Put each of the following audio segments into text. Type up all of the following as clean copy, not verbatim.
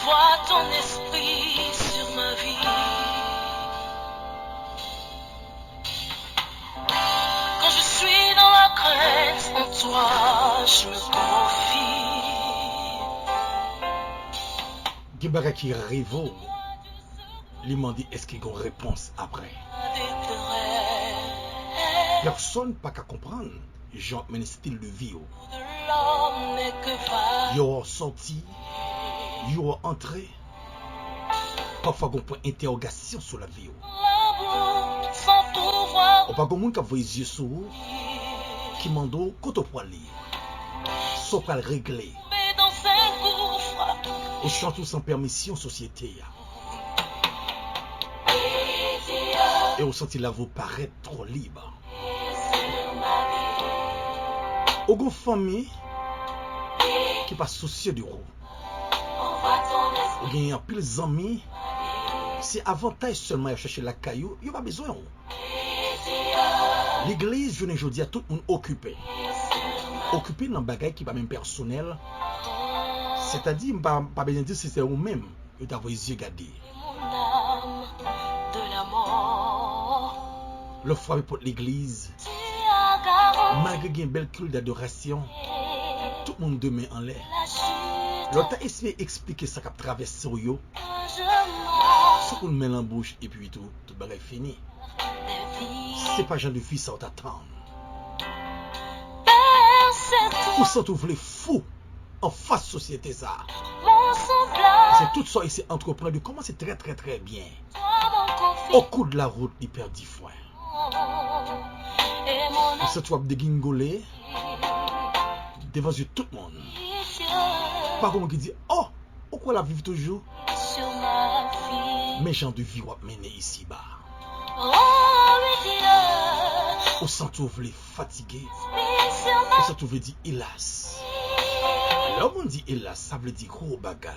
Envoie ton esprit sur ma vie. Quand je suis dans la crainte, en toi je me confie. Gibara qui arrive, lui m'a dit est-ce qu'il y a une réponse après. Personne pas qu'à comprendre. Jean mais style de vie. Ils ont sorti, ils ont entré. Parfois on point interrogation sur la vie. On pas comme monde qui a les yeux sur vous, qui mando quand on peut lire. Sauf pas le régler. On chante sans permission société. Et on sentit la vous paraître trop libre. Au grand famille qui pas soucieux du rôle. Ou gagne un pile d'amis, c'est avantage seulement à chercher la caillou, il n'y a pas besoin. L'église, je ne dis à tout le monde occupé. Occupé dans un bagage qui n'est pas même personnel. C'est-à-dire, pas besoin de dire si c'est vous-même que vous avez les yeux gardés. Le frère pour l'église, malgré une belle culte d'adoration, tout le monde demeure en l'air. L'autre a essayé d'expliquer ça qui a traversé sur eux. Ça qu'on met en bouche et puis tout le bagage est fini. C'est pas genre de vie ça t'attend. Ou ça tu voulais fou en face société ça. C'est tout ça ici entrepreneur comment c'est très très très bien. Au coup de la route il perd 10 fois. Ça tu vas dégringoler devant tout le monde. Pas comme qui dit oh pourquoi la vivre toujours. Mais gens de vie va mener ici bas. Ou sans tu voulez fatigué. Ou ça tu veut dire hélas. L'homme on dit hélas ça veut dire gros bagage.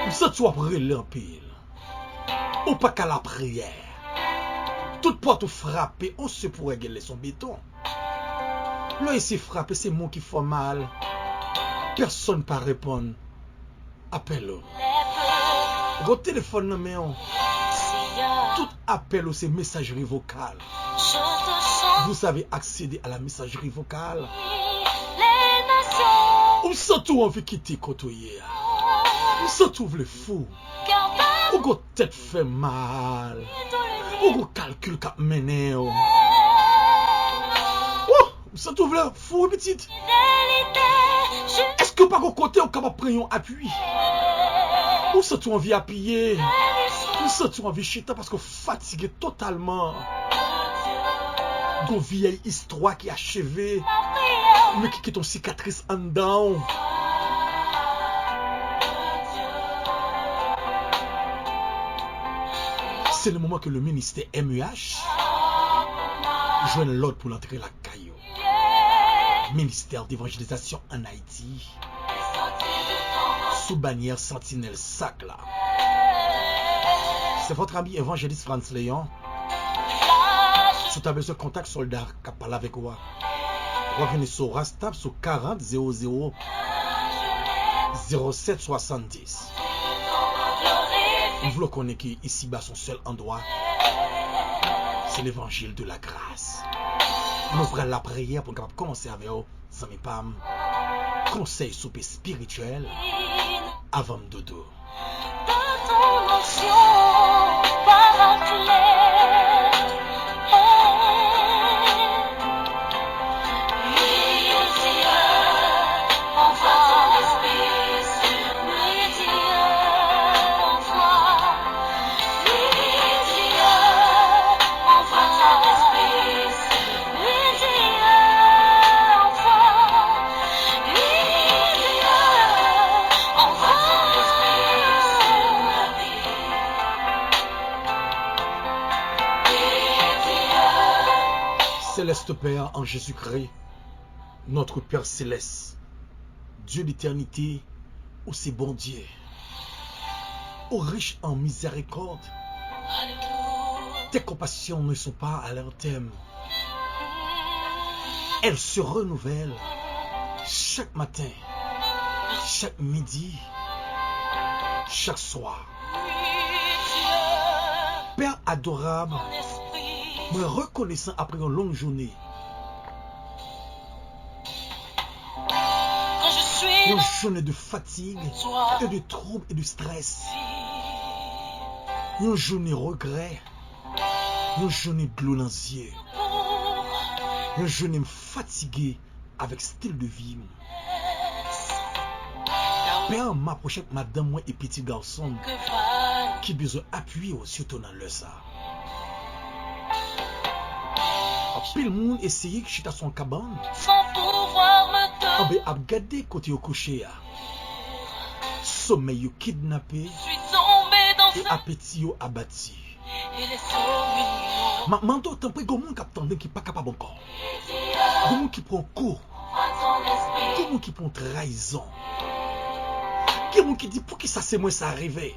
Ou ça tu vas brûler en pile. Ou pas qu'à la prière. Toute porte frappée, on se pourrait gueuler son béton. Là, il s'est frappé, c'est moi qui font mal. Personne ne peut répondre. Appelle-le. Votre téléphone, non, tout appel, c'est messagerie vocale. Vous savez accéder à la messagerie vocale. Ou surtout on veut quitter côtoyer. Ou surtout vous les fous. Ou votre tête fait mal. Ou votre calcul cap mené. Ou surtout vous les fous petite. Est-ce que par côté on capable prendre un appui? Ou surtout on vit appuyer. Ou surtout on vit chita parce qu'on fatigué totalement. Une vieille histoire qui est achevée. Mais qui est ton cicatrice en dedans. C'est le moment que le ministère MEH joint l'ordre pour l'entrée la caillou. Ministère d'évangélisation en Haïti. Sous bannière Sentinelle Sac là. C'est votre ami évangéliste Franz Léon. Si tu as besoin de contact soldat qui parle avec moi, revenez sur Rastap sur 40 00 07 70. Vous voulez connaître ici bas son seul endroit, c'est l'évangile de la grâce. Nous prenons la prière pour commencer avec vous, Zami Pam, conseil souper spirituel avant dodo. Céleste Père en Jésus-Christ, notre Père céleste, Dieu d'éternité, ô c'est bon Dieu, ô riche en miséricorde, tes compassions ne sont pas à leur terme. Elles se renouvellent chaque matin. chaque midi, chaque soir. Père adorable, me reconnaissant après une longue journée. Une journée de fatigue, et de troubles et de stress. Une journée regret. Une journée de l'eau dans les yeux. Une journée fatiguée avec style de vie. Père m'approche avec madame moi et petit garçon qui besoin appuyer surtout dans le ça. Puis le monde essaye que j'étais à son cabane. Ah ben a regardé côté au coucher. Sommeil yo kidnappé et appétit yo abattu. Maman d'autant plus grand monde qui attendait qui pas capable encore. Grand monde qui prend cours. Grand monde qui prend trahison. Grand monde qui dit pour qui ça c'est moi ça arrivé.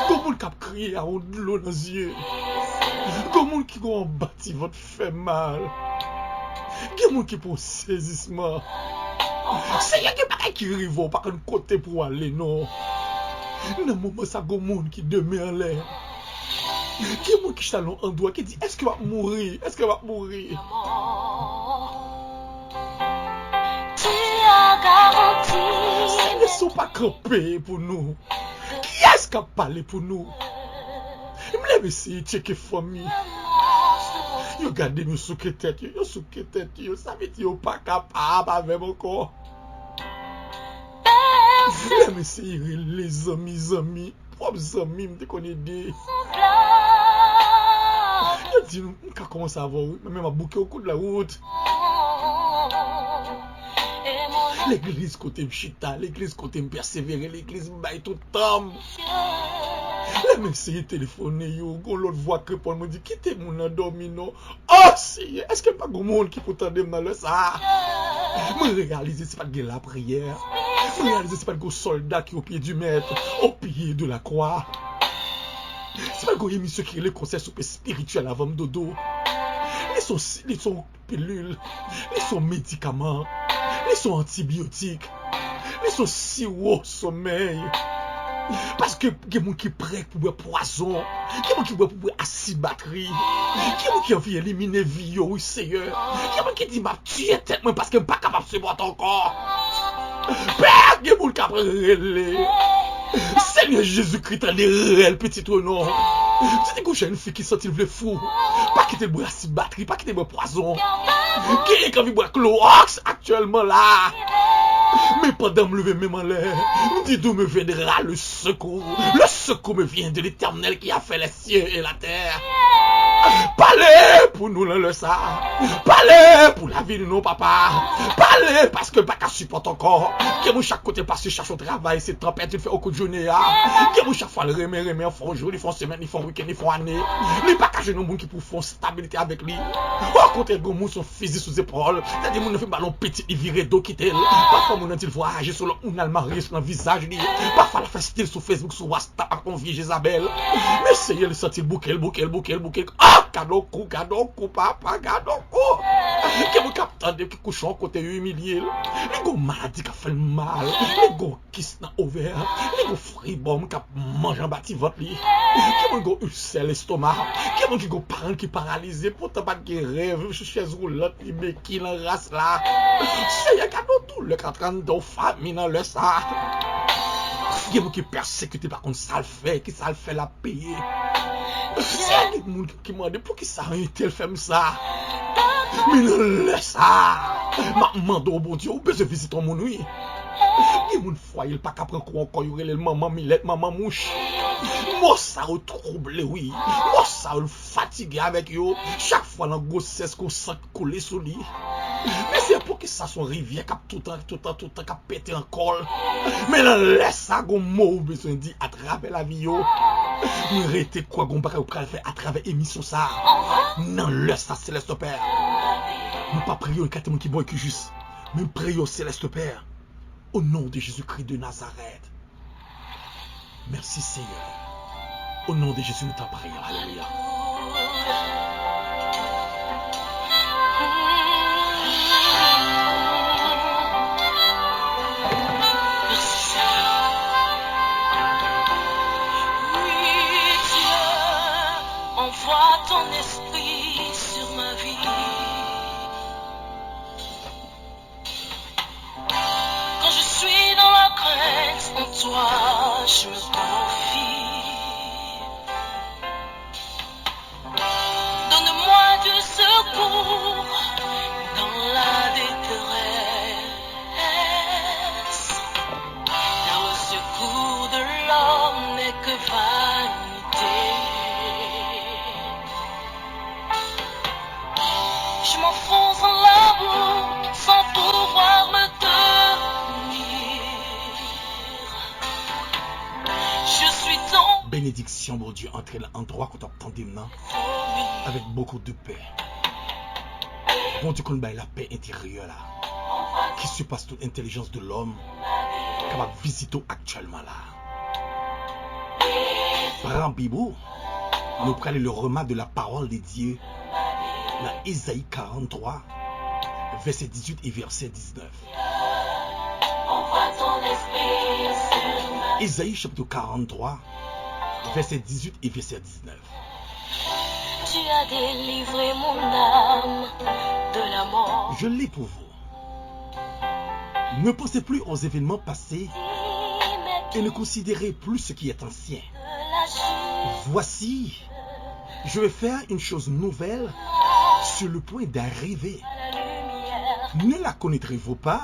Grand monde qui a crié à de l'eau dans les yeux. Grand monde qui a bâti votre fait mal. Grand monde qui prend saisissement. C'est y'a qui qui arrive pas un côté pour aller non. Dans le moment ça grand monde qui demeure en l'air. Qui est mon qui chalon en doigt qui dit est-ce qu'il va mourir? Est-ce qu'il va mourir? Tu as garanti. Ils ne sont pas campés pour nous. Qui est-ce qui a parlé pour nous? Je me lève ici, checker famille. Yo gardez nous sous tête, yo sous tête, yo savez yo pas capable avec mon corps. Je me essayer les amis, propres amis, me connais des. Je dis, on commence à voir, même à bouquer au coup de la route. L'église côté me chita, l'église côté me persévérer, l'église me baille tout le temps. Je me essayer de téléphoner, yo, l'autre voix que pour me dit, quittez mon endormi, non. Oh, si, est-ce qu'il n'y a pas de monde qui peut t'aider dans le ça? Je réalise, c'est pas de la prière. Je réalise, c'est pas de soldat qui est au pied du maître, au pied de la croix. C'est pas une émission qui est le conseil spirituel avant dodo. Les sont pilules, les sont médicaments, les sont antibiotiques, les sont sirop sommeil. Parce que il y a des gens qui prennent pour boire poison, il y a des gens qui boivent pour boire acide batterie, il y a des gens qui ont envie d'éliminer vie, oui Seigneur. Il y a des gens qui disent m'a tué tête parce que je ne suis pas capable de se battre encore. Père, il y a des gens qui ont relé. Seigneur Jésus-Christ, t'as des réels petits nom. Tu dis que j'ai une fille qui sortit le fou. Pas quitter boire acide batterie, pas quitter boire poison. Qui est envie de boire Clorox actuellement là. Mais pendant me lever même en l'air, dis d'où me viendra le secours. Le secours me vient de l'Éternel qui a fait les cieux et la terre. Parlez pour nous le ça. Parlez pour la vie de nos papas. Parlez parce que pas qu'à supporter encore. Que mon chaque côté parce que cherche au travail, c'est tempête, il fait au coup de journée. Que mon chaque fois le remet, ils font jour, ils font semaine, ils font week-end, ils font année. Mais pas qu'à genoux, monde qui pour faire stabilité avec lui. Au contraire, le monde son physique sous épaule. C'est-à-dire, mon fait ballon petit, il vire d'eau qui tel. Parfois, mon il voyage sur le on marié sur le visage. Parfois, la fait style sur Facebook, sur WhatsApp, à convier Isabelle. Mais c'est elle sorti le bouquet. Ah, cadeau coup, papa, cadeau coup. Qui vous capte qui couche en côté humilié. Les gros maladies qui fait le mal. Les gros kiss dans ouvert. Les gros fribom qui mangent en bâti votre lit. Qui vous gros ulcère l'estomac. Qui vous gros parents qui paralysés. Pourtant pas de rêve. Chaise roulante, mais qui la race là. C'est un cadeau tout le 40 ans famille dans le ça. Il y a des gens qui persécutent par contre ça le fait, qui ça le fait la payer. C'est des gens qui m'ont dit pour qui ça a été fait ça. Mais non laisse ça. Ma demande au bon Dieu, ou besoin de visiter mon nuit. Il y a des gens foyer pas qu'après quoi encore y aurait le maman millette, maman mouche. Moi ça a troublé oui. Moi ça a fatigué avec yo. Chaque fois dans grossesse qu'on sent couler sous lui. Mais c'est pour que ça soit rivière cap tout le temps cap péter en col. Mais non laisse ça gon mot besoin dit à travers la vie yo. Nous arrêter quoi gon bagay ou faire à travers émission ça. Non laisse ça Céleste Père. Nous pas prions un quatre qui boit qui juste. Mais prions Céleste Père. Au nom de Jésus-Christ de Nazareth. Merci Seigneur. Au nom de Jésus nous t'en prions. Alléluia. je me confie. Donne-moi du secours dans la détresse. Car le secours de l'homme n'est que vanité. Je m'enfonce dans la boue sans pouvoir me tenir. Je suis tombé Bénédiction, mon Dieu, entre l'endroit qu'on t'entend maintenant avec beaucoup de paix. Bon Dieu, qu'on ait la paix intérieure là, qui surpasse toute intelligence de l'homme, capable de visiter actuellement là. Prends Bible, nous prenons le remarque de la parole de Dieu dans Isaïe 43, verset 18 et verset 19. Isaïe chapitre 43, verset 18 et verset 19. Tu as délivré mon âme de la mort. Je lis pour vous. Ne pensez plus aux événements passés et ne considérez plus ce qui est ancien. Voici, je vais faire une chose nouvelle sur le point d'arriver. Ne la connaîtrez-vous pas?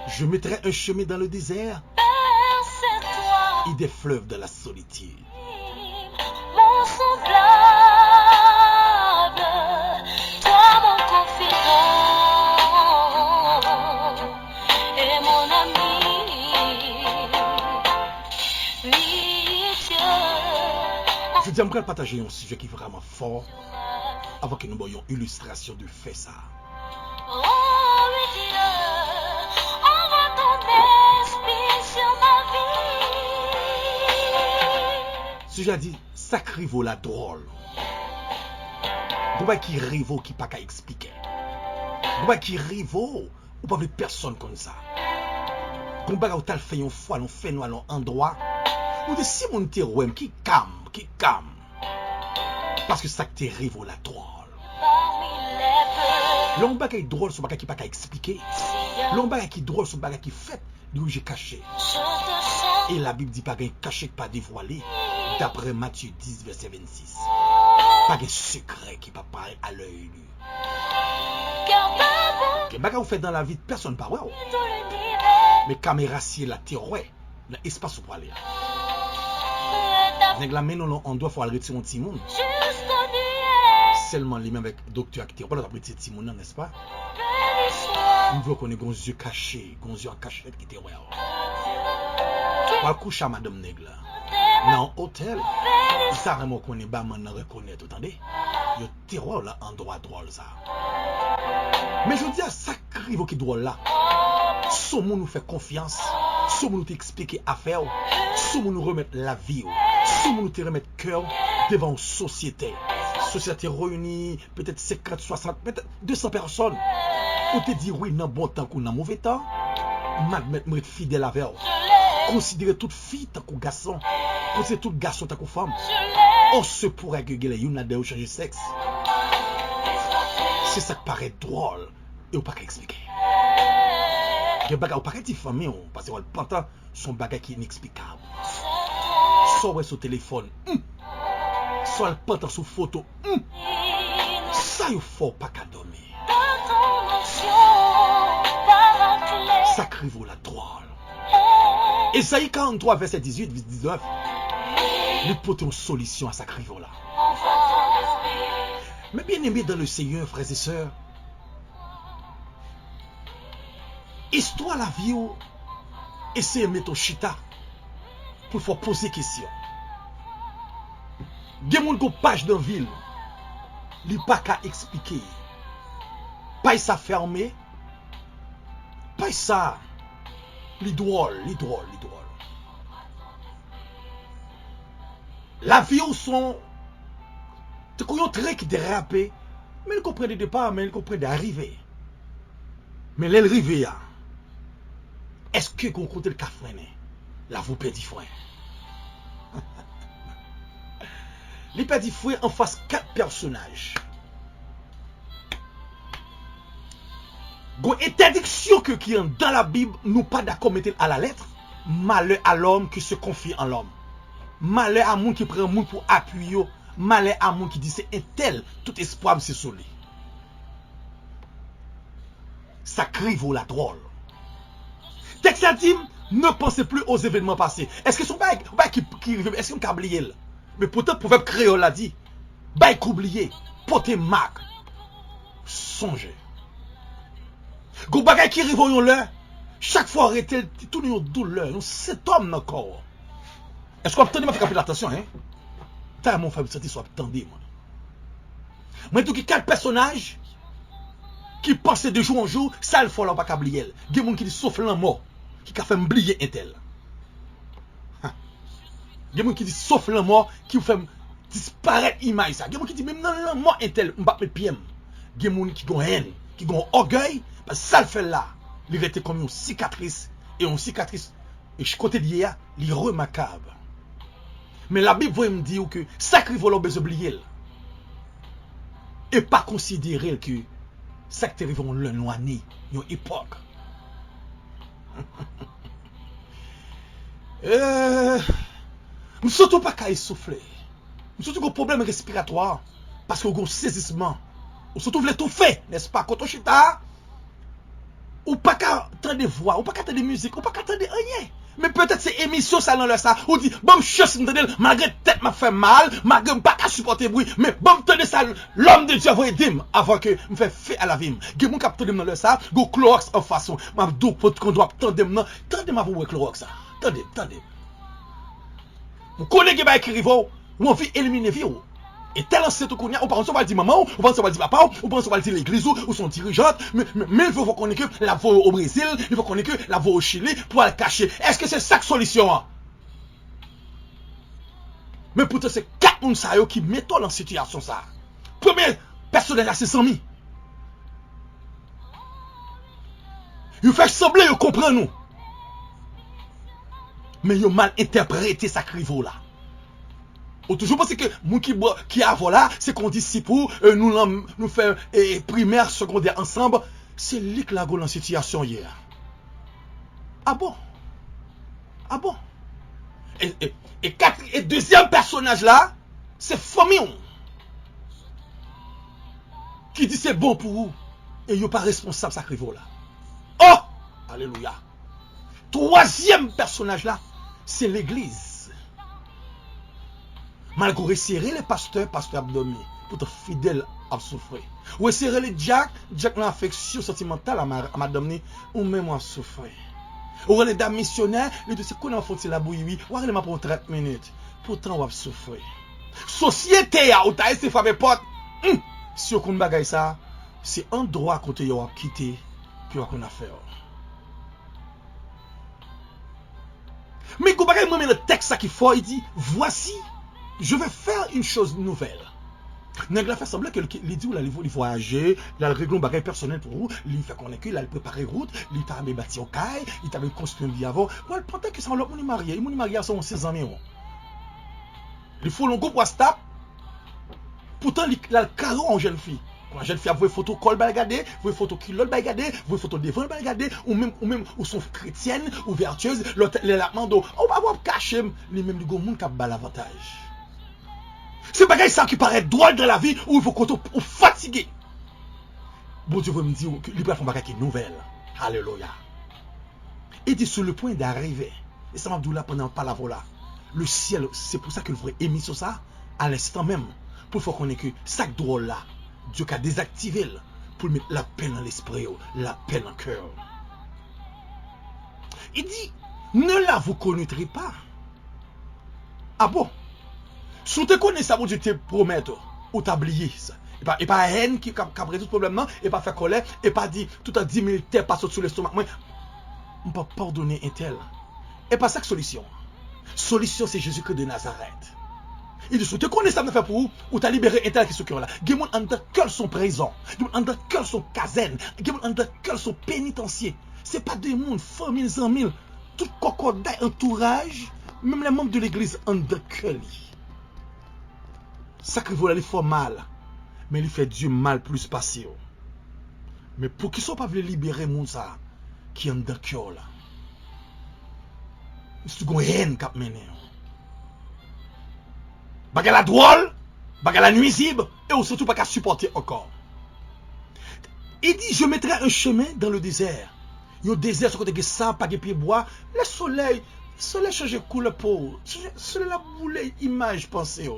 Je mettrai un chemin dans le désert et des fleuves dans la solitude. Mon semblable, toi mon confident et mon ami. Oui, Dieu. Je dis, j'aimerais partager un sujet qui est vraiment fort avant que nous voyions une illustration de fait ça. Oh oui, Dieu, envoie ton esprit sur ma vie. Ce sujet dit, sacré vaut la drôle. Pourquoi qui rivo qui pas qu'à expliquer? Pourquoi qui rivo ou pas de personne comme ça? Pourquoi tu as fait une fois, on fait nous à l'endroit où de si mon terroir qui calme. Parce que ça te rivo la drôle. L'on bagay drôle sur bagay qui pas qu'à expliquer. L'on bagay qui drôle sur bagay qui fait d'où j'ai caché. Et la Bible dit pas qu'un caché pas dévoilé. D'après Matthieu 10 verset 26. Pas de secret qui pas paraître à l'œil nu. Que bagay vous faites dans la vie de personne pas ouais. Mais caméra si la tiroir dans l'espace pour aller. Nèg la menon on doit faire retirer un petit monde. Seulement les mêmes avec docteur acteur. Pas après petit monde n'est-ce pas? On veut qu'on ait gros yeux cachés, gros yeux en cachette qui était ouais. Pas coucher à madame nèg là. Dans hôtel, ça vraiment qu'on est baman reconnaître attendez. Yo terroir là endroit drôle ça. Mais je dis à sacré qui drôle là. Son monde nous fait confiance, son monde nous t'expliquer affaire, son monde nous remettre la vie, son monde nous te remettre cœur devant une société. Société réunie, peut-être 50, 60, peut-être 200 personnes. On te dit oui dans bon temps ou dans mauvais temps. M'être fidèle avec eux. Considérer toute fille tant que garçon. Considérer tout garçon tant que femme. On se pourrait que les yon de changer de sexe. C'est ça qui paraît drôle et on pas expliquer. Les bagages pas diffamés parce qu'on entend son bagage qui est inexplicable. Soit sur téléphone, soit le pantalon sur photo, ça il faut pas qu'à dormir. Sacré vaut la drôle. Isaïe 43 verset 18 19. Nous portons une solution à sacré vaut là. Mais bien aimé dans le Seigneur, frères et sœurs, histoire la vie, essayez de mettre au chita pour faire poser question. Des gens qui page dans la ville, ils pas qu'à expliquer. Pas ça fermé, pas ça, les drôles. La vie au son, tu connais un trait qui dérape, mais ils comprennent de départ, mais ils comprennent d'arriver. Mais l'arrivée, est-ce que vous comptez le café? Là, vous perdez frère. Les perdez frère en face 4 personnages. Une interdiction qui est dans la Bible, nous pas d'accord mettre à la lettre. malheur à l'homme qui se confie en l'homme. Malheur à moun qui prend moun pour appuyer. Malheur à moun qui dit c'est un tel, tout espoir c'est sur lui. Ça crive la drôle. Texte a dit, ne pensez plus aux événements passés. Est-ce que son bail qui est-ce qu'on a oublié? Mais pourtant, le proverbe créole a dit, bail qu'oublié, portez marque, songez. Go bagay qui arrive au là, chaque fois arrêter tout une douleur, cet homme dans le corps. Est-ce qu'on peut faire l'attention, hein? T'as mon frère, ça soit attendez, moi. Moi, tout qui quatre personnages qui passent de jour en jour, ça le faut là, pas oublier. Il y a des gens qui disent sauf la mort, qui a fait oublier un tel. Il y a des gens qui disent sauf la mort, qui fait disparaître l'image. Il y a des gens qui disent même non, la mort un tel, je ne vais pas mettre pied. Il y a des gens qui ont haine, qui ont orgueil, parce que ça le fait là. Il était comme une cicatrice, et une cicatrice, et je côté de l'IA, il est remarquable. Mais la Bible veut me dire que sacré volant besoin oublier. Et pas considérer que ça qui arrive le noyer, une époque. Surtout pas qu'à essouffler. Surtout qu'au problème respiratoire. Parce qu'il y a un saisissement. Surtout vous tout fait, n'est-ce pas? Quand on chita, ou pas qu'à entendre des voix, ou pas qu'à entendre des musiques, ou pas qu'à entendre rien. Mais peut-être c'est émission ça dans le ça. Ou dit, bon, chasse malgré tête m'a fait mal, malgré pas qu'à supporter bruit, mais bon, tenez ça, l'homme de Dieu va aider avant que me fait fait à la vie. Gen moun k'ap tande dans le ça, go Clorox en façon. M'a dou pot qu'on doit tande nan, tande m'a pour Clorox ça. Tande. Vous connaissez ba écrire ou envie éliminer vie ou. Et tel ancien tout connaît, on pense on va dire maman, on pense on va dire papa, on pense on va dire l'église ou son dirigeante, mais il faut qu'on ait que la voie au Brésil, il faut qu'on ait que la voie au Chili pour la cacher. Est-ce que c'est ça la solution? Mais pourtant c'est 4 personnes qui mettent dans situation ça. Premier personnage c'est 100 000. Il fait sembler de comprendre nous. Mais il a mal interprété sa crivo là. Ou toujours penser que moun qui a voilà, c'est qu'on dit si pour nous faire primaire, secondaire ensemble, c'est lui qui l'a en situation hier. Ah bon? Et deuxième personnage là, c'est famille qui dit c'est bon pour vous et il n'est pas responsable de ce là. Oh! Alléluia. Troisième personnage là, c'est l'église. Malgré serrer les pasteurs abdominaux, pour être fidèle à souffrir. Ou serrer les Jack l'affection sentimentale à madame, ou même à souffrir. Ou les dames missionnaires, les deux secondes en font la bouillie, ou les pour 30 minutes. Pourtant, on va souffrir. Société, ou t'as essayé de faire mes potes. Si on compte bagaille ça, c'est un droit qu'on a quitté, puis on a fait. Mais quand bagaille, moi, le texte qui faut, il dit, voici. Je vais faire une chose nouvelle. Nèg la fait semblant que il dit il voyager, il a le règlement bagage personnel pour vous, il fait qu'on est que il a préparé route, il t'a bâti au caille, il t'a construit un avant. Moi pendant que ça l'autre marié, il marié à son 16 ans mais il faut long pour stop. Pourtant il a le carreau en jeune fille. Quand la jeune fille a vu photo col regarder, vu photo culotte regarder, vu photo devant regarder ou même ou sont chrétiennes ou vertueuses, l'autre la mando, on va pas cacher les mêmes du monde qui a bal avantage. C'est pas ça qui paraît drôle dans la vie où il faut qu'on soit fatigué. Bon Dieu veut me dire qu'il va faire un bagage qui est nouvelle. Alléluia. Il dit sur le point d'arriver. Et ça m'a dit là pendant pas la vola. Le ciel, c'est pour ça qu'il faudrait émettre sur ça à l'instant même. Pour faire qu'on ait que ça drôle là. Dieu a désactivé pour mettre la peine dans l'esprit, la peine en cœur. Il dit, ne la vous connaîtrez pas. Ah bon? Si tu connais ça, vous te promettre, ou t'oublier ça. Et pas haine qui a résoudre tout problème, non, et pas faire colère, et pas dire tout à 10 000 terres passent sur l'estomac. Moi, on ne peut pas pardonner un tel. Et pas ça que solution. Solution, c'est Jésus-Christ de Nazareth. Il dit, si tu connais ça, me fait pour vous, ou tu as libéré un tel qui se cœur là. Il y a des gens qui ont son présent, il y a des gens qui ont son caserne, il y a des gens qui ont son pénitencier. Ce n'est pas des gens, famille, amis, tout cocodaille, entourage, même les membres de l'église en de cœur. Sacré voler, il fait mal. Mais il fait du mal plus passé. Mais pour qu'ils ne soient pas venus libérer les gens qui ont dans le cœur là. C'est une haine qui a mené. Bagay la drôle, bagay la nuisible, et surtout pas qu'à supporter encore. Il dit, je mettrai un chemin dans le désert. Il y a un désert sur côté de ça, pas de pied bois. Le soleil change couleur pour. Le soleil la boule, image, pensée.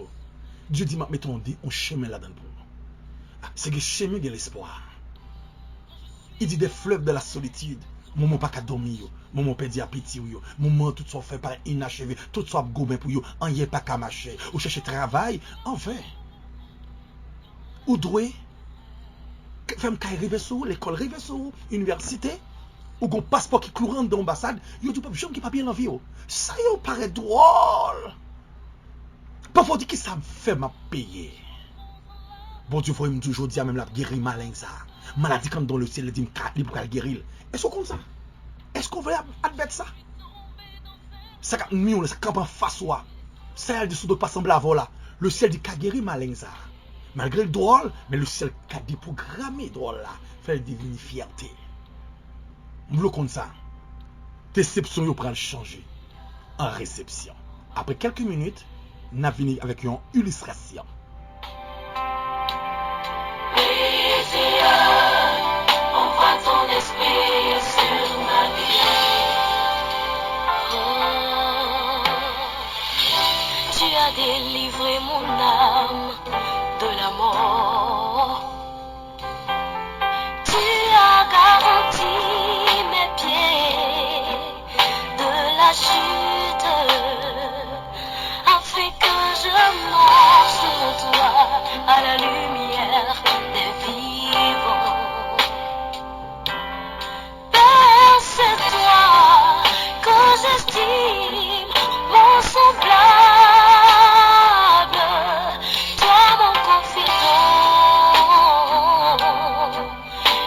Dieu dit, mettons un chemin là-dedans pour nous. C'est le chemin de l'espoir. Il dit des fleuves de la solitude. Maman pas qu'à dormir, maman perdre appétit, maman tout soit fait par inachevé, tout soit gourmand pour yo, en y pas qu'à marcher, ou chercher travail, enfin. Ou doué, femme qui arrive sur l'école arrive sur université, ou gon passeport qui courant dans l'ambassade, yo du pas jamais qui pas bien envie. Ça yo paraît drôle. Parfois dit que ça me fait m'a payer. Bon Dieu faut me toujours dire même la guérir malin ça. Maladie comme dans le ciel, il dit me pour guérir. Est-ce qu'on comme ça? Est-ce qu'on va admettre ça? Ça cap mieux, ça cap en face wa. Ça dit sous d'autres pas semble avoir là. Le ciel dit qu'a guéri malin ça. Malgré le drôle, mais le ciel qu'a déprogrammé drôle là, fait deviner fierté. M'vle comme ça. Déception yo pral changer en réception. Après quelques minutes, n'a venu avec une illustration. Ton esprit sur ma vie. Tu as délivré mon âme de la mort. Tu as garanti mes pieds de la chute, afin que je marche sur toi à la lumière des vivants. C'est toi que j'estime mon semblable, toi mon confident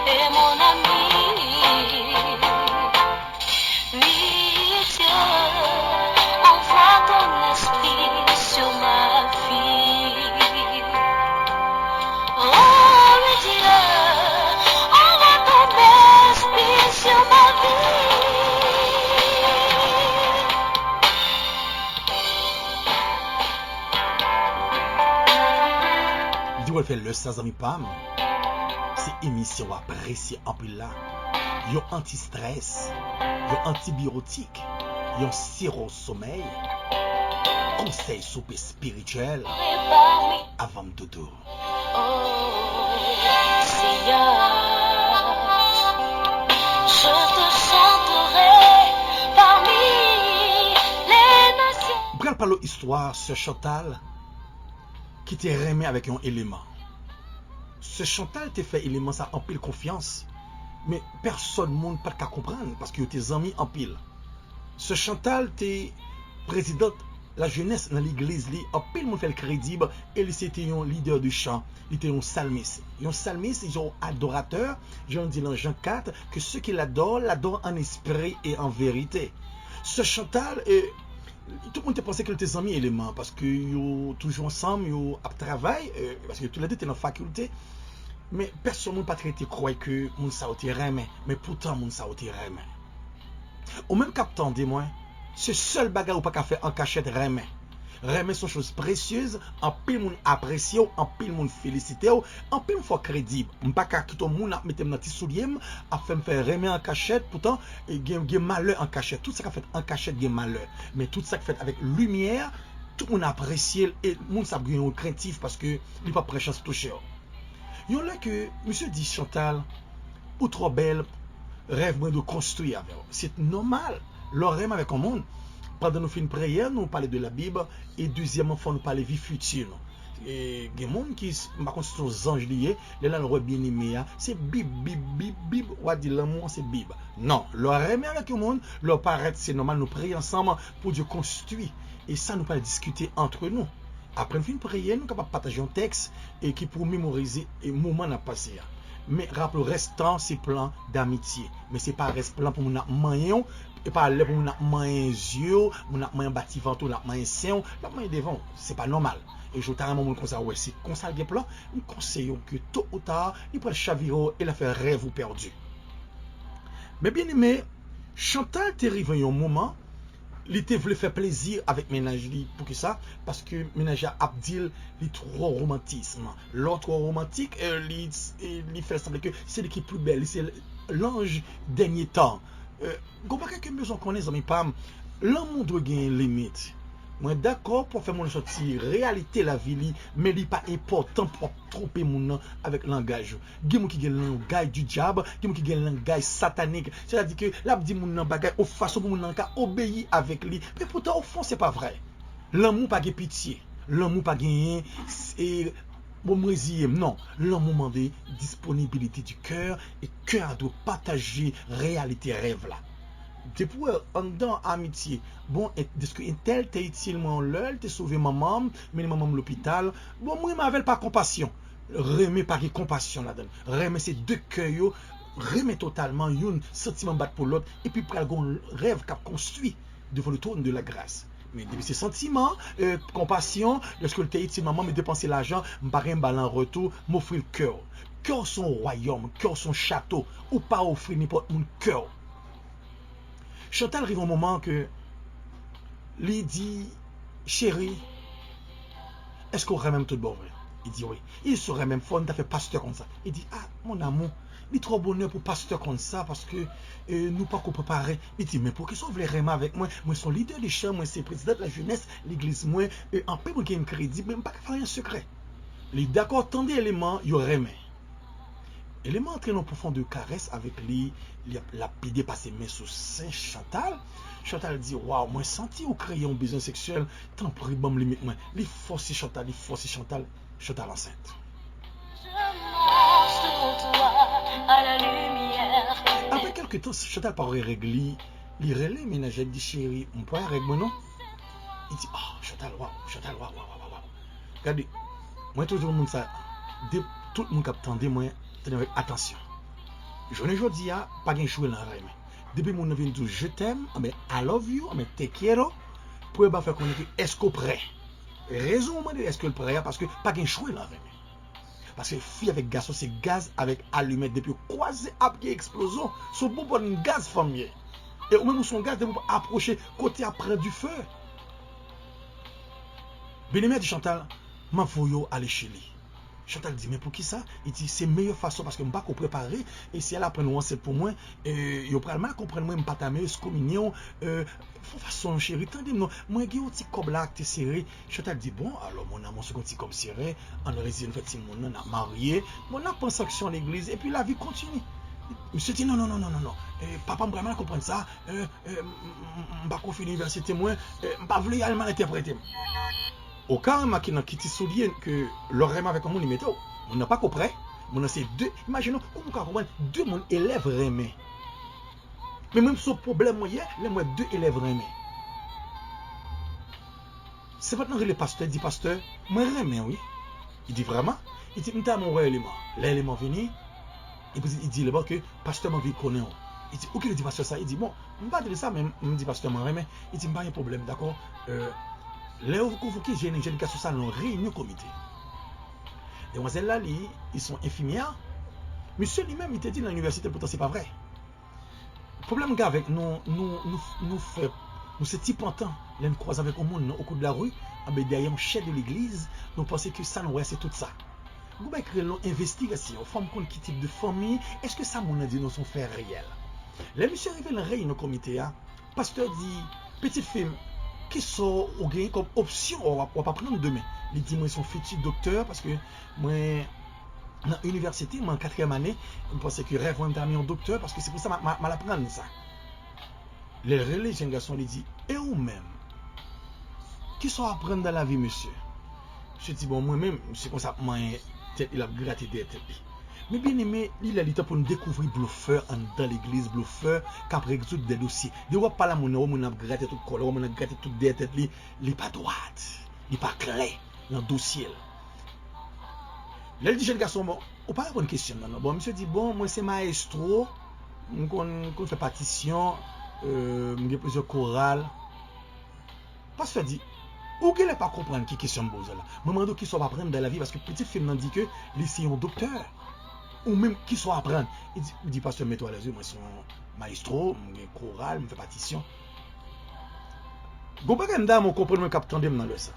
et mon ami. Oui Dieu, envoie ton esprit sur ma vie. Oh oui Dieu, envoie ton esprit sur ma vie. Il dit, ouais, fait le sans ami Pam. C'est émission appréciée en plus là. Yon anti-stress, yon antibiotique, yon sirop sommeil, conseil soupe spirituel avant dodo. Oh Seigneur, je te chanterai parmi les nations. Bral parle histoire sur Chantal qui t'est remis avec un élément. Ce Chantal t'a fait élément ça en pile confiance. Mais personne ne peut pas comprendre parce que tes amis en pile. Ce Chantal t'es présidente la jeunesse dans l'église en pile monde fait le crédible et c'était un leader du chant, il était un psalmiste. Un psalmiste, ils ont adorateur, Jean dit dans Jean 4 que ceux qui l'adorent en esprit et en vérité. Ce Chantal tout le monde pensait que tes amis éléments parce que yo toujours ensemble, yo à travail parce que tous les deux étaient dans la faculté. Mais personne n'a pas traité croire que moun sa oti remen, mais pourtant moun sa oti remen. Ou même captant des moins, ce seul bagage ou pas qu'à faire en cachette remen. Remen sont choses précieuses, en pile moun apprécié, en pile moun félicité, en pile moun fois crédible. M'pas qu'à tout moun a mettre dans petit soulier, a fait me faire remen en cachette, pourtant gen malheur en cachette. Tout ça qu'a fait en cachette gen malheur, mais tout ça fait avec lumière, tout moun apprécié et moun sa gen craintif parce que il pas prêcher se toucher. Yon là que monsieur dit Chantal, ou trop belle, rêve moi de construire avec. C'est normal. Leur rêve avec un monde. Pendant nous faisons une prière, nous parlons de la Bible. Et deuxièmement, nous parlons de vie future. Et il y a des gens qui sont aux anges liés. Les là, le bien aimé, c'est Bible. On va dire l'amour, c'est Bible. Non. Leur rêve avec un monde, leur paraît, c'est normal. Nous prions ensemble pour Dieu construire. Et ça, nous parlons discuter entre nous. Après une prière, nous sommes capables de partager un texte et qui pour mémoriser le moment n'a passé. Mais rappelez, restant, c'est plan d'amitié. Mais ce n'est pas reste plan pour nous manger, et pas là pour nous manger yeux, nous manger bâtiment, nous manger sein, nous manger devant. Ce n'est pas normal. Et je t'ai un moment comme ça, ouais, c'est comme ça le plan. Nous conseillons que tôt ou tard, il prend le chaviro et la fait rêve ou perdu. Mais bien aimé, Chantal t'est arrivé un moment, il te voulait faire plaisir avec ménage li pour que ça parce que ménage a Abdil il trop romantisme l'autre romantique il fait sembler que c'est l'équipe plus belle c'est l'ange dernier temps pas quelqu'un besoin connaître amis pam l'amour doit gagner limite moi d'accord pour faire mon sorti réalité la vie mais il pas important pour tromper mon avec langage gen qui gen langage du diable gen qui gen langage satanique c'est-à-dire que là dit mon bagage au façon pour mon ka obéir avec lui mais pourtant au fond c'est pas vrai l'amour pas gen pitié l'amour pas gen et bon non l'amour demande disponibilité du cœur et cœur doit partager réalité rêve là depuis en dans amitié bon est-ce que un tel t'es utilement l'heure t'es sauvé maman mais maman l'hôpital bon moi m'avait pas compassion remet pas compassion là-dedans remet ces deux cœurs remet totalement un sentiment battre pour l'autre et puis pral gon rêve qu'a construit devant le trône de la grâce mais depuis ces sentiments compassion lorsque le t'es utile maman me dépenser l'argent m'parer un en retour m'offrir le cœur son royaume cœur son château ou pas offrir n'importe mon cœur. Chantal arrive un moment que lui dit chérie est-ce qu'on aurait même tout bon vrai il dit oui il serait même fun t'as fait pasteur comme ça il dit ah mon amour il est trop bonheur pour pasteur comme ça parce que nous pas qu'on préparer il dit mais pour qu'ils sont vraiment avec moi moi son leader des chants moi c'est président de la jeunesse l'église moi en paix pour qu'il y ait un crédit même pas faire un secret il est d'accord tant d'éléments il aurait mais élément entré dans profond de caresse avec lui, il a pidé par ses mains sous Saint Chantal. Chantal dit waouh, moi senti au créer un besoin sexuel, tant pour bon limite moi. Il force Chantal, Chantal enceinte. Après quelques temps, Chantal paraît réglé, il relève ménager dit chérie, on peut régler non? Il dit oh Chantal waouh. Regardez, moi toujours monde ça, tout le monde qui attendait moi avec attention. Je ne dis pas de jouer dans la rêve. Depuis mon vient dire je t'aime, mais I love you, mais te quiero, pour pas faire connaître est-ce qu'on prêt. Raison de est-ce que le prêt parce que pas de jouer dans la rêve. Parce que fille avec garçon c'est gaz avec allumette depuis croiser après explosion, son bon pour une gaz familier. Et au même son gaz de approcher côté après du feu. Bien-aimé de Chantal, m'en faut aller chez lui. Chantal dit mais pour qui ça? Il dit c'est meilleure façon parce que je ne peux pas préparer et si elle apprend nous c'est pour moi et il prend mal comprendre moi pas ta meilleure communion façon chérie tendez moi j'ai un petit cob là qui serré. Chantal dit bon alors mon amour c'est un petit comme serré on résine fait mon on a marié mon a pensé action à l'église et puis la vie continue. Monsieur dit non papa me vraiment comprendre ça pas qu'on fait l'université moi pas voulu aller mal interpréter. Au cas où qui te souligne que l'oreille avec un monde météo, on n'a pas compris. On a ces deux. Imaginons comment comprendre deux mon élèves remé. Mais même ce problème moyen, les moins deux élèves remé. C'est maintenant que le pasteur dit pasteur, moi remé oui. Il dit vraiment. Il dit m'ta mon élément. L'élément venu. Et puis il dit là-bas que pasteur m'a vu connaître. Il dit OK il dit pasteur ça. Il dit bon, on va dire ça même. Il dit pasteur moi remé. Il dit pas un problème d'accord. Là où vous convoquez j'ai une garçon ça dans réunion comité. Les demoiselles là ils sont infirmières. Monsieur lui-même il te dit dans l'université pourtant c'est pas vrai. Le problème avec nous fait nous c'est type en temps, là nous croisons avec un monde au cours de la rue, derrière un chef de l'église, nous pensons que ça nous c'est tout ça. Vous pouvez créer une investigation, femme compte qui type de famille, est-ce que ça mon a dit nous sont faits réels. Là monsieur arrivé dans réunion comité pasteur dit petite fille qui sont ou gagné comme option on va pas prendre demain. Il dit moi son futur docteur parce que moi dans l'université moi en 4e année je pensais que rêve moi terminer en docteur parce que c'est pour ça m'a apprendre ça. Les relais jeunes garçons lui dit et ou même qui sont apprendre dans la vie monsieur. Je dis bon moi même c'est comme ça moi tête il a gratté des têtes. Mais bien aimé, il a l'état pour nous découvrir bluffeur dans l'église, bluffeur qui a résoudre des dossiers. De voir pas la monnaie, on a gratté tout colère, on a gratté toute des têtes, il n'est pas droite, il n'est pas clair dans le dossier. Là, il dit, jeune garçon, bon, on parle de une question. Bon, monsieur dit, bon, moi c'est maestro, on fait partition, j'ai plusieurs chorales. Pasteur dit, ou qu'elle n'est pas comprendre qui question pose là. Moi, je me demande qui soit apprendre dans la vie parce que petit film nous dit que les c'est un docteur. Ou même qui soit apprendre. Il dit pasteur, mets-toi à les yeux, moi, je suis maestro, je suis choral, je fais partition. Go pas qu'un dame, on comprend le cap tandem dans le ça.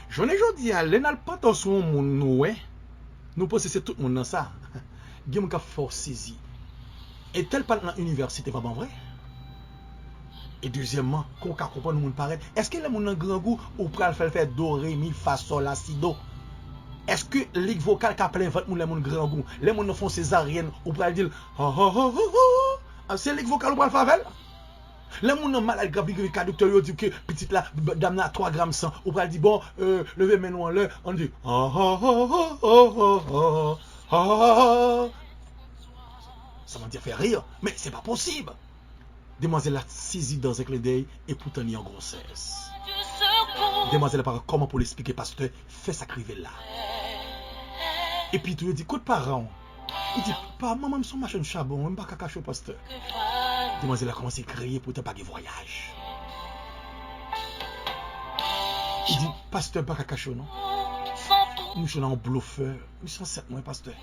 J'en ai aujourd'hui à l'enal pas dans son monde ouais. Nous pensons c'est tout le monde dans ça. Gem ka force saisi. Et tel pas dans l'université pas bon vrai. Et deuxièmement, qu'on ka comprendre le monde paraît. Est-ce que le monde en grand goût ou pral faire do ré mi fa sol la si do? Est-ce que ligue vocale ka plein votre monde le monde grand goût, les monde font césarienne ou pral dire c'est ligue vocale ou pral faire? Les gens malades grave qui le docteur dit que petite là dame na 3 grammes 100 ou pral dit bon levez main en l'air on dit ça m'a dit faire rire mais c'est pas possible. Demoiselle a saisi dans un clin d'œil et pourtant il est en grossesse. Demoiselle parle comment pour l'expliquer pasteur fait ça criver là. Et puis tu lui dis écoute parent. Il dit pas maman me son machin de charbon même pas caca au pasteur. Demoiselle a commencé à crier pour te pas de voyage. Il dit pasteur pas caca non. Nous sommes en bluffeur. Nous sommes 7 mois pasteur.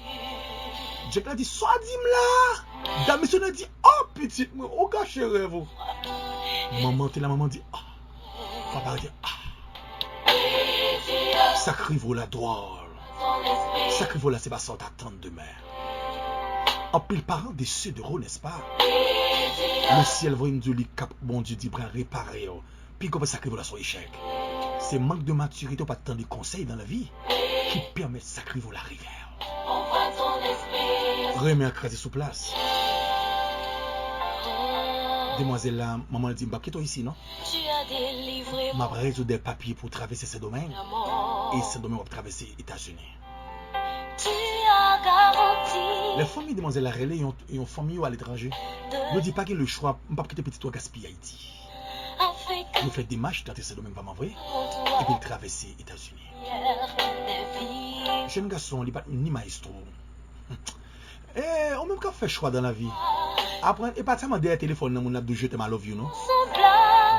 Jack l'a dit soit dis-moi là. Dame monsieur a dit oh petite moi au gars chérie vous. Maman t'es la maman dit ah. Papa dit ah. Sacrivo la droite. Sacrivo la c'est pas sorte attendre demain. En pile parents déçus de rôle, n'est-ce pas? Le ciel va nous dire cap bon Dieu dit réparer. Puis comment sacrivo la son échec. C'est manque de maturité pas tant de conseils dans la vie qui permet de sacrivo la rivière. Remet à craser sous place. Demoiselle là, maman dit bah quitte ici non? M'a résoudre des papiers pour traverser ce domaine et ce domaine va traverser les États-Unis. Les familles de Demoiselle Relais ont une famille à l'étranger. Ne dis pas qu'il y a le choix, ne pas quitter petit toi gaspiller Haïti. Nous faisons des marches dans ce domaine vraiment vrai et puis traverser les États-Unis. Jeune garçon, il n'est pas ni maestro. On même qu'à faire choix dans la vie. Après, et pas seulement derrière téléphone, on a de jeter ma love you, non?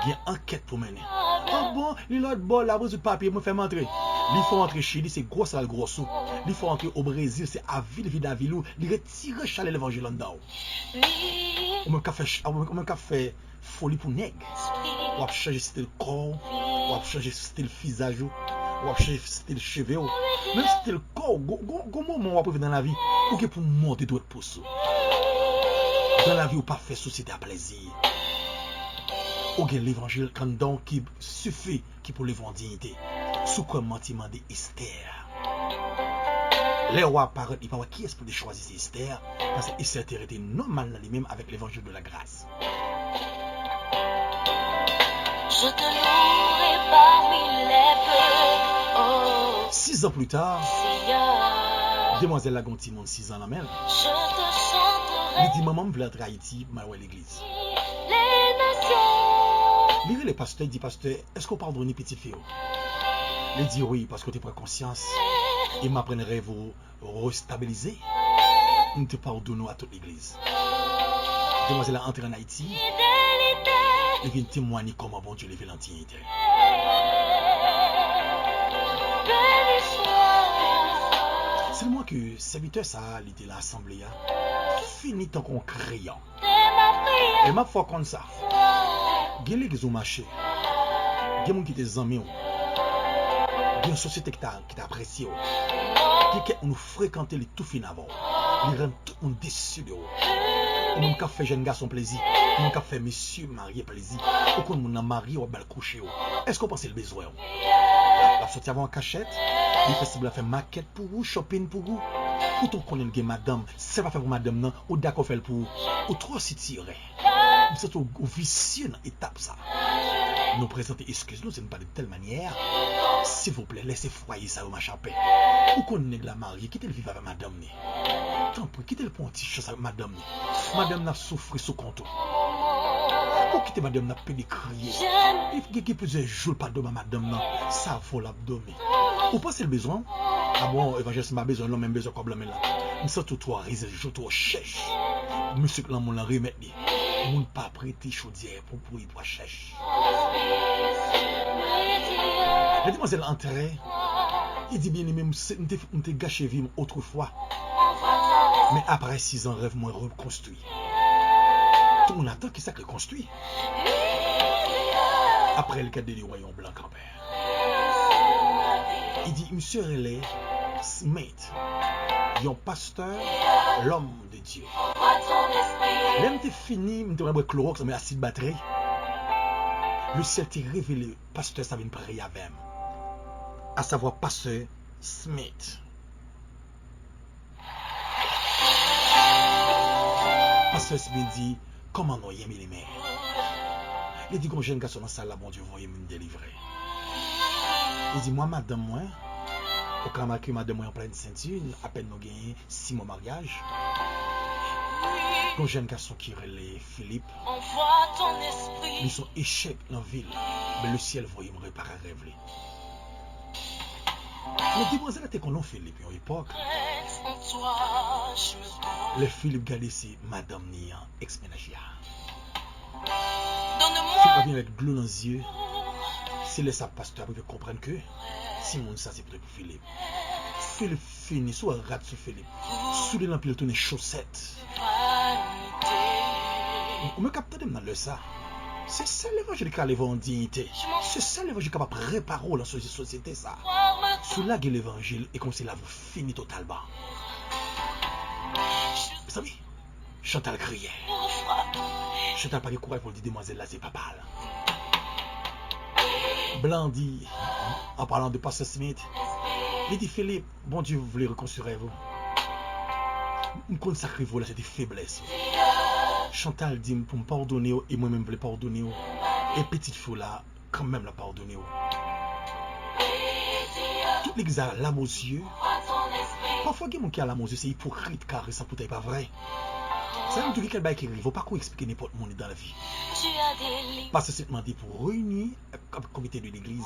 Il y a une enquête pour mener. Ah bon, il a bon, la brise de papier, me fait m'entrer. Il faut entrer chez lui, c'est gros, c'est le gros sou. Il faut entrer au Brésil, c'est à ville à ville, il retire chalet l'évangile en dedans. On même qu'à faire folie pour nègre. On va changer style corps, on va changer style visage, on va changer style cheveux. Même style corps, comment on va prévoir dans la vie pour monter tout pour ça. Dans la vie, on pas faire société à plaisir. Ou bien l'évangile quand donc qui suffit qui pour l'évangile dignité. Sous quoi mentiment de Esther. Les rois parlent, ils parlent qui est-ce pour choisir Esther parce que Esther était normal dans lui-même avec l'évangile de la grâce. Je te louerai parmi les peuples. 6 ans plus tard, Demoiselle Lagonti monte 6 ans la même. Je te chanterai. Il dit maman me veut être à Haïti, mais ouais l'église. Les nations. Lire les pasteurs, il dit pasteur, est-ce qu'on pardonne petit fille? Il dit oui, parce que tu prends conscience. Il m'apprendrait à vous restabiliser. Nous te pardonnons à toute l'église. Demoiselle a entré en Haïti. Il vient témoigner comment bon Dieu les fait l'antiquité. C'est moi que serviteur ça il était l'assemblée fini tant qu'on crayon. Et ma foi comme ça. Gèle qui ont marché. Gèle monde qui était amis. Gèle société qui t'a apprécié. Gèle on nous fréquenter les tout fin avant. Il rend tout on déçu de. On même fait jeune garçon plaisir. On fait monsieur marié plaisir. Ou quand on a marié ou bal coucher. Est-ce qu'on pense le besoin? La sortie avant en cachette. Il est possible de faire maquette pour vous, shopping pour vous. Pour tout connaître que madame, c'est pas fait pour madame non, ou d'accord faire pour vous. Ou trop si tirer. C'est au vicieux dans l'étape ça. Nous présenter excuse-nous, c'est pas de telle manière. S'il vous plaît, laissez foyer ça au machin paix. Ou connaître la mariée, quittez le vivre avec madame. Tant pis, quittez le petit chose avec madame. Madame n'a souffert sous compte. Ou quittez madame n'a pas de crier. Il y a plusieurs jours pas de madame non. Ça faut l'abdomen. Ou pensez le besoin? Ah bon, évangéliste m'a besoin, l'homme même besoin comme l'homme là. Nous sommes tous trois risés, je te cherche. Monsieur que l'homme l'a remettre. Moun pas prêter chaudière pour y pour chercher. La demoiselle entrée. Il dit bien même on te gâché vie autrefois. Mais après 6 ans rêve moi reconstruit. Tout le monde attend qu'il s'est construit. Après le cadre du royaume blanc grand-père. Il dit, monsieur relais Smith, un pasteur, l'homme de Dieu. Même t'es fini, m'te rembre Clorox, mais acide batterie. Le ciel t'est révélé, pasteur, ça vient prier avec moi. À savoir, pasteur Smith. Pasteur Smith dit, comment nous y aimons les mères? Il dit qu'on jeune garçon dans la salle là, bon Dieu, voyez me délivrer. Il dit, moi, madame, moi, au cas où madame, moi, en pleine ceinture, à peine nous gagnons 6 mois de mariage. Un jeune garçon qui relève Philippe, ils sont échecs dans la ville, mais le ciel voyait me réparer à rêver. Mais demoiselle était qu'on a Philippe à l'époque. Le Philippe gardait c'est madame Nian, ex-ménagère. Philippe vient avec de l'eau dans les yeux. C'est le pasteur pour comprendre que si mon ça c'est pour Philippe. Philippe finit soit rate sur Philippe. Sous les lampes il tourne chaussettes. On me capte dans le ça. C'est ça l'évangile qui a en dignité. C'est ça l'évangile qui a préparé la société ça. Sous la gueule l'évangile et comme c'est là vous finit totalement. Vous savez, Chantal criait. Chantal pas de courage pour dire demoiselle là c'est pas mal. Blandy, en parlant de Pasteur Smith, il dit Philippe, bon Dieu, vous voulez reconstruire vous. Nous consacrer vous là, c'est des faiblesses. Chantal dit pour me pardonner et moi-même je veux pardonner. Et petite fille là, quand même la pardonner. Toute l'église a l'âme aux yeux. Parfois, il y a des gens qui ont l'âme aux yeux, c'est hypocrite car ça peut être pas vrai. Ça veut dire qu'il ne faut pas expliquer n'importe monde dans la vie. Parce que c'est demandé pour réunir le comité de l'église.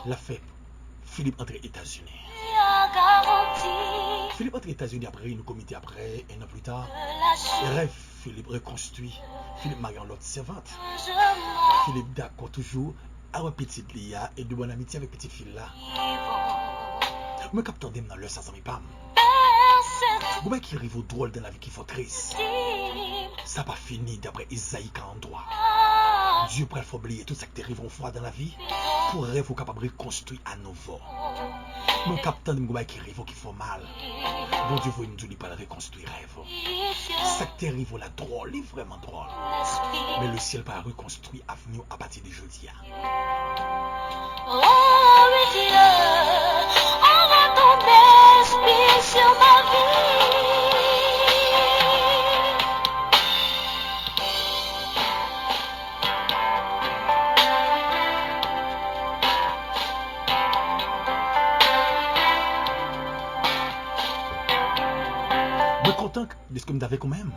La fait Philippe entre les États-Unis. Philippe entre les États-Unis après une comité après, un an plus tard. Rêve Philippe reconstruit. Philippe marie l'autre servante. Philippe d'accord toujours avec petite Lia et de bonne amitié avec petite fille là. Me captant dans le ça mes pam. Vous qui arrive au drôle dans la vie qui faut triste. Ça pas fini d'après Isaïe 43. Dieu prêt à oublier tout ça qui t'arrive en fois dans la vie pour rêve capable de reconstruire à nouveau. Mon capitaine de Mouba qui arrive qui font mal. Bon Dieu vous nous dit pas le reconstruire rêve. Ça qui t'arrive la drôle, est vraiment drôle. Mais le ciel va reconstruire avenir à partir de jeudi. Envoie ton esprit sur ma vie. Je suis content de ce que vous avez quand même.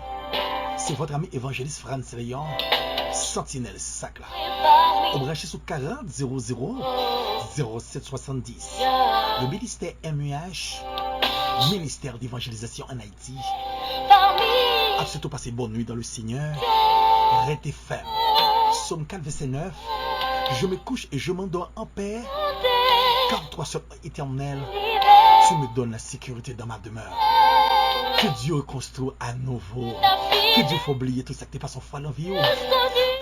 C'est votre ami évangéliste Franz Léon, Sentinelle Sac là. On branche sur 40 00 07 70. Le ministère MUH, ministère d'évangélisation en Haïti. A surtout passé bonne nuit dans le Seigneur. Restez ferme. Somme 4 verset 9. Je me couche et je m'endors en paix. Car toi seul éternel, tu me donnes la sécurité dans ma demeure. Que Dieu reconstruit à nouveau. Que Dieu faut oublier tout ça que tu passes en foi dans la vie.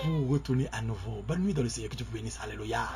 Pour retourner à nouveau. Bonne nuit dans le Seigneur. Que Dieu vous bénisse. Alléluia.